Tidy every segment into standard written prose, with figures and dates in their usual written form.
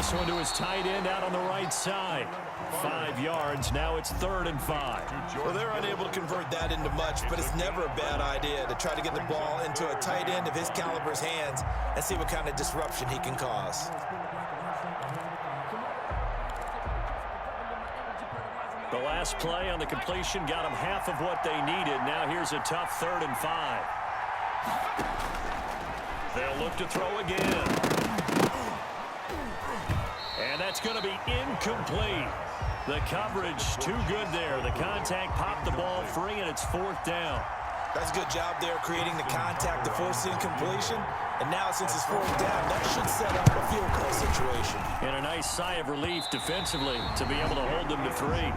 this one to his tight end out on the right side. 5 yards. Now it's 3rd and 5. Well, they're unable to convert that into much, but it's never a bad idea to try to get the ball into a tight end of his caliber's hands and see what kind of disruption he can cause. The last play on the completion got them half of what they needed. Now here's a tough 3rd and 5. They'll look to throw again. And that's going to be incomplete. The coverage too good there. The contact popped the ball free, and it's 4th down. That's a good job there creating the contact to force the incompletion. And now since it's 4th down, that should set up a field goal situation. And a nice sigh of relief defensively to be able to hold them to 3.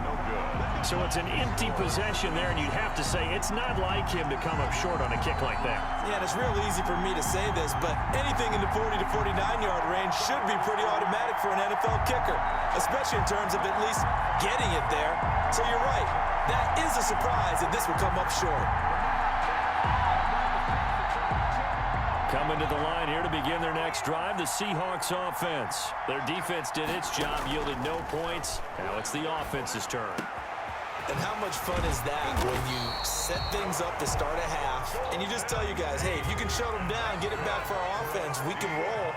So it's an empty possession there, and you'd have to say it's not like him to come up short on a kick like that. Yeah, and it's real easy for me to say this, but anything in the 40 to 49-yard range should be pretty automatic for an NFL kicker, especially in terms of at least getting it there. So you're right. That is a surprise that this will come up short. Coming to the line here to begin their next drive, the Seahawks offense. Their defense did its job, yielded no points. Now it's the offense's turn. And how much fun is that when you set things up to start a half, and you just tell you guys, hey, if you can shut them down, get it back for our offense, we can roll.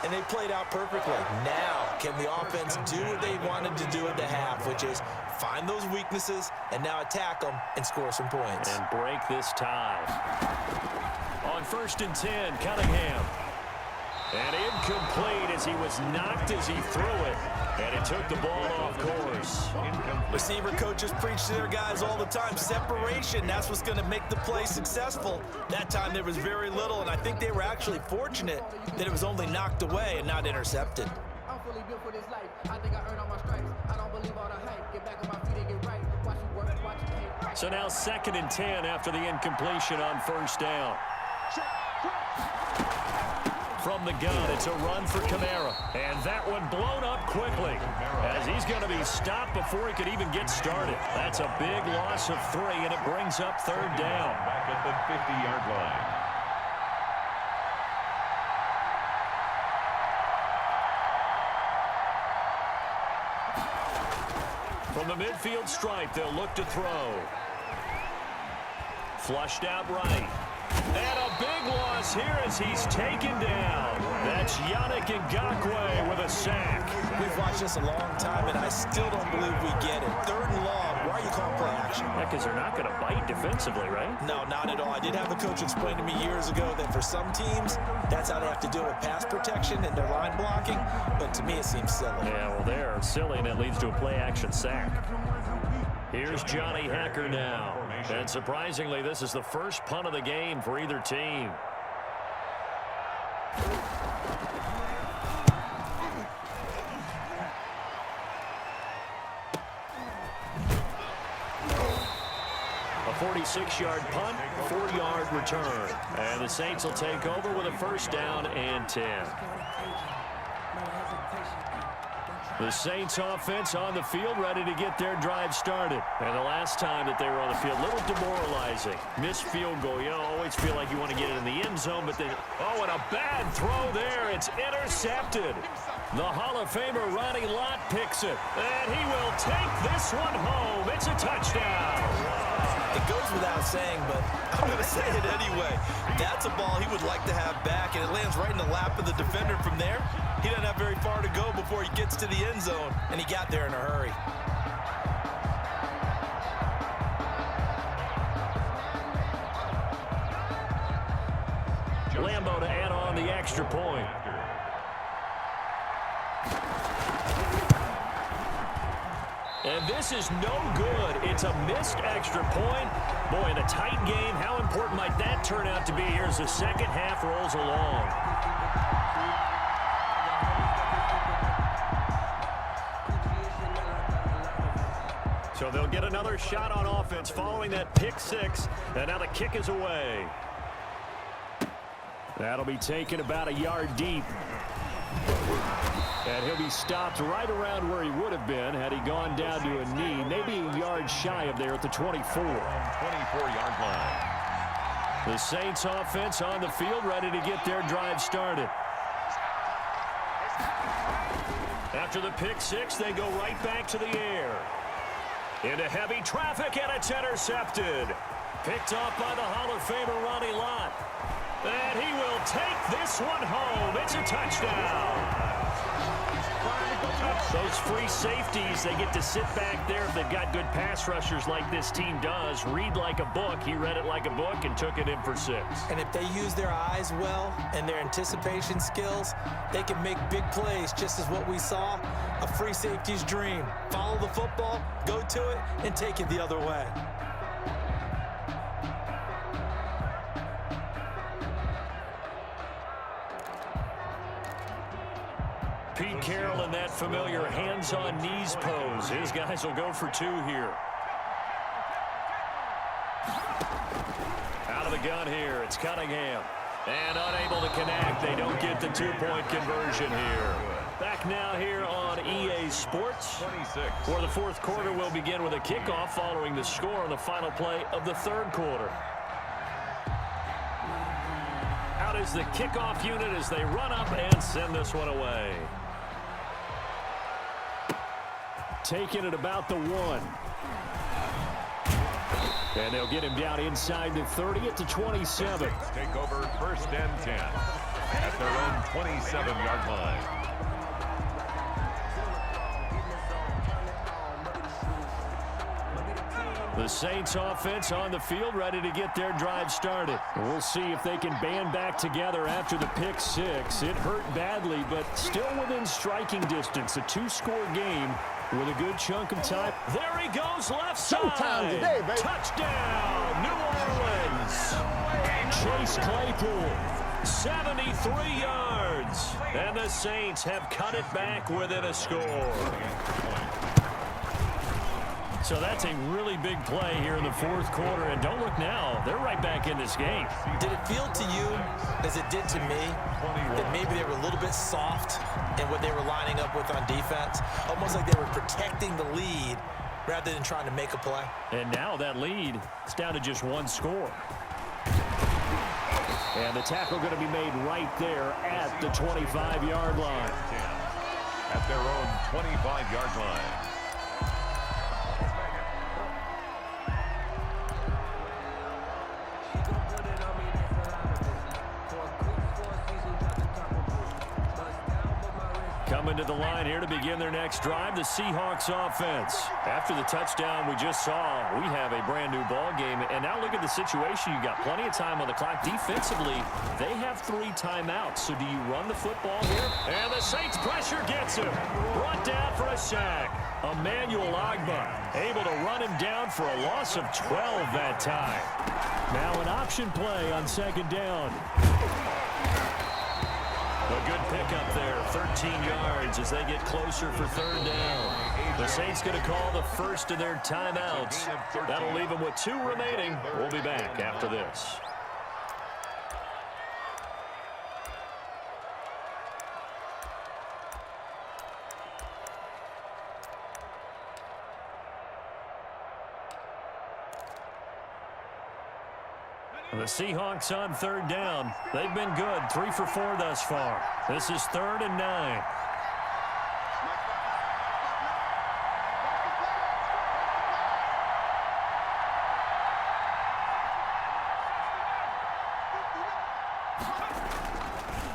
And they played out perfectly. Now, can the offense do what they wanted to do at the half, which is find those weaknesses and now attack them and score some points. And break this tie. On 1st and 10, Cunningham. And incomplete as he was knocked as he threw it. And it took the ball off course. Receiver coaches preach to their guys all the time. Separation, that's what's going to make the play successful. That time there was very little, and I think they were actually fortunate that it was only knocked away and not intercepted. I'm fully built for this life. I think I earned all my stripes. I don't believe all the hype. Get back on my feet and get right. Watch you work, watch you hate. So now 2nd and 10 after the incompletion on 1st down. From the gun, it's a run for Kamara. And that one blown up quickly as he's going to be stopped before he could even get started. That's a big loss of 3, and it brings up 3rd down. Back at the 50-yard line. From the midfield stripe, they'll look to throw. Flushed out right. And a big loss here as he's taken down. That's Yannick Ngakoue with a sack. We've watched this a long time, and I still don't believe we get it. 3rd and long. Why are you calling play action? Yeah, because they're not going to bite defensively, right? No, not at all. I did have a coach explain to me years ago that for some teams, that's how they have to deal with pass protection and their line blocking. But to me, it seems silly. Yeah, well, they're silly, and it leads to a play-action sack. Here's Johnny Hacker now. And surprisingly, this is the first punt of the game for either team. A 46-yard punt, 4-yard return. And the Saints will take over with a 1st down and 10. The Saints offense on the field, ready to get their drive started. And the last time that they were on the field, a little demoralizing. Missed field goal. You always feel like you want to get it in the end zone, but then, oh, and a bad throw there. It's intercepted. The Hall of Famer Ronnie Lott picks it. And he will take this one home. It's a touchdown. It goes without saying, but I'm going to say it anyway. That's a ball he would like to have back, and it lands right in the lap of the defender from there. He doesn't have very far to go before he gets to the end zone, and he got there in a hurry. Lambo to add on the extra point. And this is no good. It's a missed extra point. Boy, in a tight game, how important might that turn out to be here as the second half rolls along? So they'll get another shot on offense following that pick 6. And now the kick is away. That'll be taken about a yard deep. And he'll be stopped right around where he would have been had he gone down to a knee, maybe a yard shy of there at the 24. 24-yard line. The Saints offense on the field, ready to get their drive started. After the pick six, they go right back to the air. Into heavy traffic, and it's intercepted. Picked off by the Hall of Famer Ronnie Lott. And he will take this one home. It's a touchdown. Those free safeties, they get to sit back there if they've got good pass rushers like this team does. Read like a book. He read it like a book and took it in for 6. And if they use their eyes well and their anticipation skills, they can make big plays, just as what we saw, a free safety's dream. Follow the football, go to it, and take it the other way. Pete Carroll in that familiar hands-on knees pose. His guys will go for 2 here. Out of the gun here, it's Cunningham. And unable to connect. They don't get the 2-point conversion here. Back now here on EA Sports. 26. For the fourth quarter, we'll begin with a kickoff following the score on the final play of the third quarter. Out is the kickoff unit as they run up and send this one away. Taking it about the 1. And they'll get him down inside the 30 at the 27. Take over first and 10 at their own 27-yard line. The Saints offense on the field, ready to get their drive started. We'll see if they can band back together after the pick 6. It hurt badly, but still within striking distance. A 2-score game with a good chunk of time. There he goes, left side. Showtime today, baby. Touchdown, New Orleans. Chase Claypool, 73 yards. And the Saints have cut it back within a score. So that's a really big play here in the fourth quarter. And don't look now, they're right back in this game. Did it feel to you, as it did to me, that maybe they were a little bit soft in what they were lining up with on defense? Almost like they were protecting the lead rather than trying to make a play. And now that lead is down to just 1 score. And the tackle going to be made right there at the 25-yard line. At their own 25-yard line. Coming to the line here to begin their next drive, the Seahawks offense. After the touchdown we just saw, we have a brand new ball game. And now look at the situation. You got plenty of time on the clock. Defensively, they have 3 timeouts. So do you run the football here? And the Saints pressure gets him. Brought down for a sack. Emmanuel Ogbah able to run him down for a loss of 12 that time. Now an option play on second down. A good pickup there, 13 yards as they get closer for third down. The Saints going to call the first of their timeouts. That'll leave them with 2 remaining. We'll be back after this. The Seahawks on third down. They've been good, 3 for 4 thus far. This is 3rd and 9.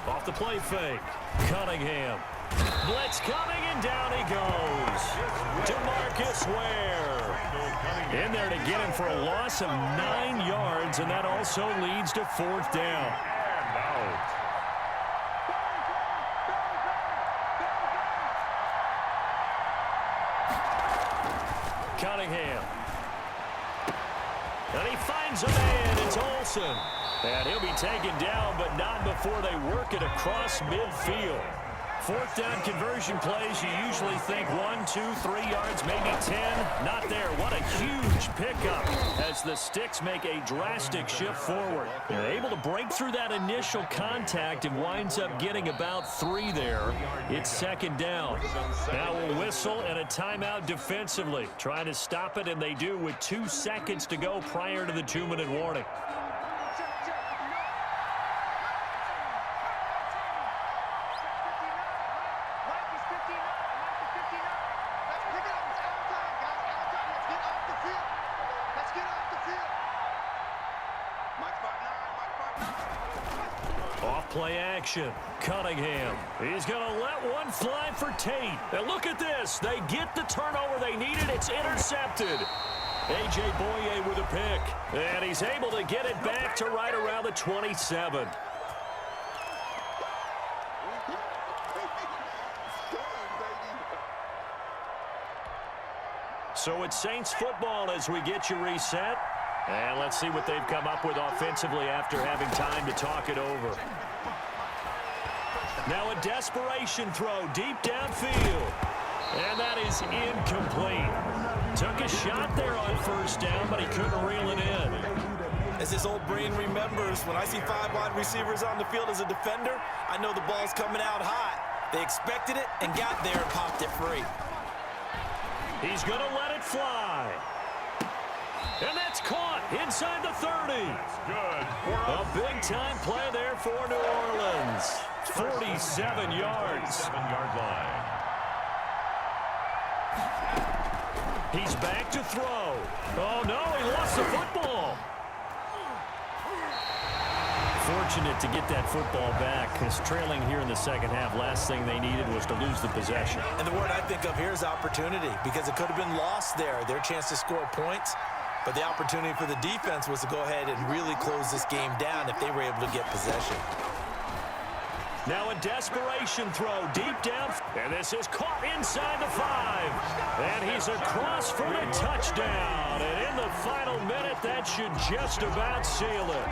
Off the play fake. Cunningham. Blitz coming, and down he goes. DeMarcus Ware. In there to get him for a loss of 9 yards, and that also leads to 4th down. And out. Cunningham. And he finds a man. It's Olsen. And he'll be taken down, but not before they work it across midfield. 4th down conversion plays, you usually think 1, 2, 3 yards, maybe 10. Not there. What a huge pickup as the Sticks make a drastic shift forward. They're able to break through that initial contact and winds up getting about 3 there. It's 2nd down. Now a whistle and a timeout defensively. Trying to stop it, and they do with 2 seconds to go prior to the 2-minute warning. Off play action. Cunningham. He's going to let one fly for Tate. And look at this. They get the turnover they needed. It's intercepted. A.J. Boye with a pick. And he's able to get it back to right around the 27. So it's Saints football as we get you reset. And let's see what they've come up with offensively after having time to talk it over. Now a desperation throw deep downfield. And that is incomplete. Took a shot there on first down, but he couldn't reel it in. As his old brain remembers, when I see 5 wide receivers on the field as a defender, I know the ball's coming out hot. They expected it and got there and popped it free. He's going to let it fly. And that's caught inside the 30. Good. A big-time play there for New Orleans. 47 yards. 7-yard line. He's back to throw. Oh, no, he lost the football. Fortunate to get that football back, because trailing here in the second half, last thing they needed was to lose the possession. And the word I think of here is opportunity, because it could have been lost there, their chance to score points. But the opportunity for the defense was to go ahead and really close this game down if they were able to get possession. Now a desperation throw deep down. And this is caught inside the 5. And he's across for the touchdown. And in the final minute, that should just about seal it.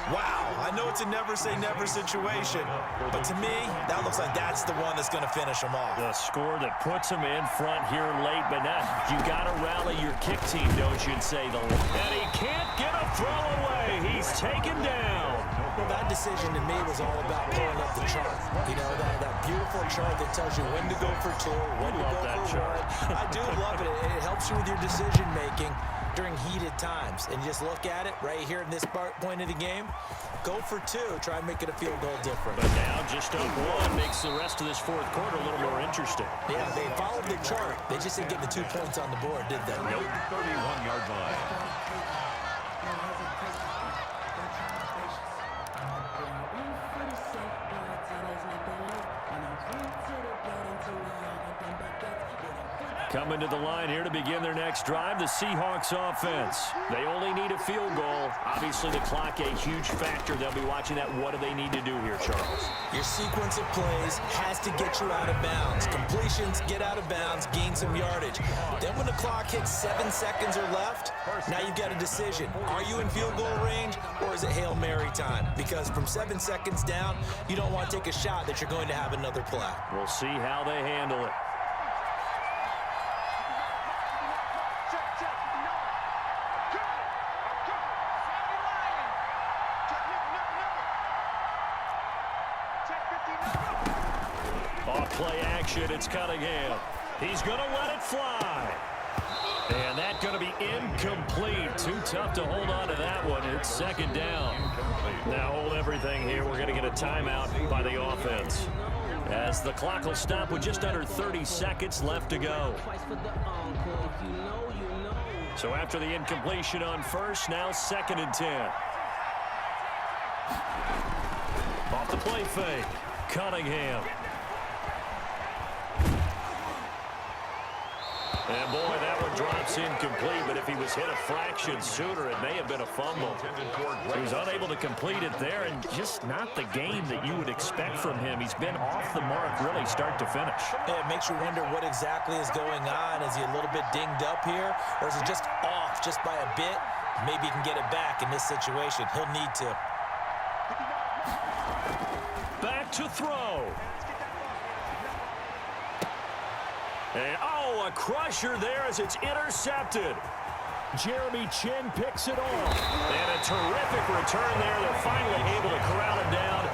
Wow, I know it's a never-say-never situation, but to me, that looks like that's the one that's going to finish them off. The score that puts them in front here late, but now you got to rally your kick team, don't you, and say the... And he can't get a throw away. He's taken down. Well, that decision to me was all about pulling up the chart. You know, that beautiful chart that tells you when to go for 2, when to go for 1. I do love it. It helps you with your decision-making during heated times. And just look at it right here in this point of the game. Go for 2. Try and make it a field goal difference. But now just up 1 makes the rest of this fourth quarter a little more interesting. Yeah, they followed the chart. They just didn't get the 2 points on the board, did they? Nope. 31-yard line. Coming to the line here to begin their next drive, the Seahawks offense. They only need a field goal. Obviously, the clock a huge factor. They'll be watching that. What do they need to do here, Charles? Your sequence of plays has to get you out of bounds. Completions, get out of bounds, gain some yardage. Then when the clock hits 7 seconds or left, now you've got a decision. Are you in field goal range, or is it Hail Mary time? Because from 7 seconds down, you don't want to take a shot that you're going to have another play. We'll see how they handle it. Play action, it's Cunningham. He's going to let it fly. And that's going to be incomplete. Too tough to hold on to that one. It's second down. Now hold everything here. We're going to get a timeout by the offense, as the clock will stop with just under 30 seconds left to go. So after the incompletion on first, now 2nd and 10. Off the play fake, Cunningham. And boy, that one drops incomplete, but if he was hit a fraction sooner, it may have been a fumble. He was unable to complete it there, and just not the game that you would expect from him. He's been off the mark really start to finish. Yeah, it makes you wonder what exactly is going on. Is he a little bit dinged up here, or is he just off just by a bit? Maybe he can get it back in this situation. He'll need to. Back to throw. And, oh, a crusher there as it's intercepted. Jeremy Chin picks it off. And a terrific return there. They're finally able to corral him down